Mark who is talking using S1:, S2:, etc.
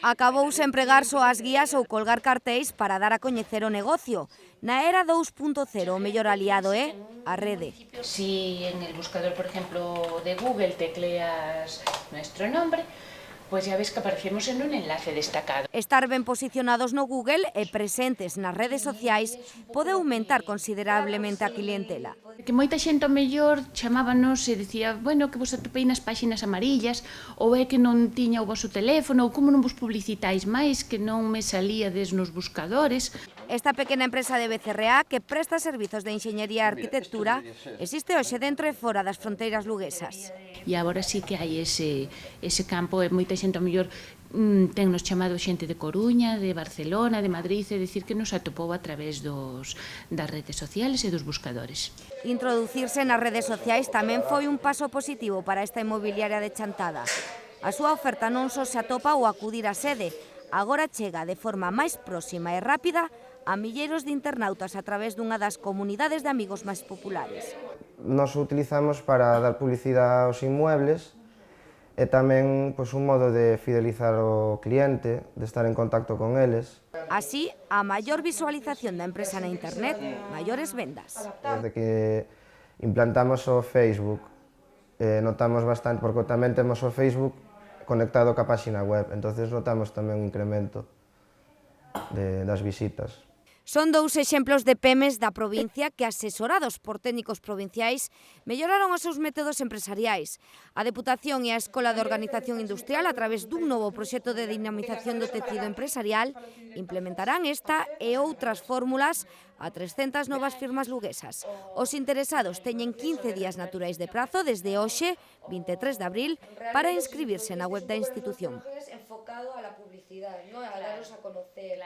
S1: Acabouse empregar só as guías ou colgar cartéis para dar a coñecer o negocio. Na era 2.0 o mellor aliado é a rede.
S2: Si en el buscador, por ejemplo, de Google tecleas nuestro nombre, pues ya ves que aparecemos en un enlace destacado.
S1: Estar ben posicionados no Google e presentes nas redes sociais pode aumentar considerablemente a clientela.
S2: Que moita xente ao mellor chamábanos e dicía, bueno, que vos atopei nas páxinas amarillas, ou é que non tiña o voso teléfono, ou como non vos publicitáis máis, que non me salíades nos buscadores.
S1: Esta pequena empresa de BCRA, que presta servizos de enxeñería e arquitectura, existe hoxe dentro e fora das fronteiras luguesas.
S2: E agora sí que hai ese campo, e moita xente ao mellor tennos chamado xente de Coruña, de Barcelona, de Madrid, é dicir que nos atopou a través das redes sociales e dos buscadores.
S1: Introducirse nas redes sociais tamén foi un paso positivo para esta inmobiliaria de Chantada. A súa oferta non só se atopa ao acudir á sede, agora chega de forma máis próxima e rápida a milleiros de internautas a través dunha das comunidades de amigos máis populares.
S3: Nos utilizamos para dar publicidade aos inmuebles e tamén un modo de fidelizar o cliente, de estar en contacto con eles.
S1: Así, a maior visualización da empresa na internet, maiores vendas.
S3: Desde que implantamos o Facebook, notamos bastante, porque tamén temos o Facebook conectado ca páxina web, entonces notamos tamén un incremento das visitas.
S1: Son dous exemplos de PEMEs da provincia que, asesorados por técnicos provinciais, melloraron os seus métodos empresariais. A Deputación e a Escola de Organización Industrial, a través dun novo proxecto de dinamización do tecido empresarial, implementarán esta e outras fórmulas a 300 novas firmas luguesas. Os interesados teñen 15 días naturais de prazo desde hoxe, 23 de abril, para inscribirse na web da institución.
S4: Enfocado a la publicidad, ¿no? A daros a conocer.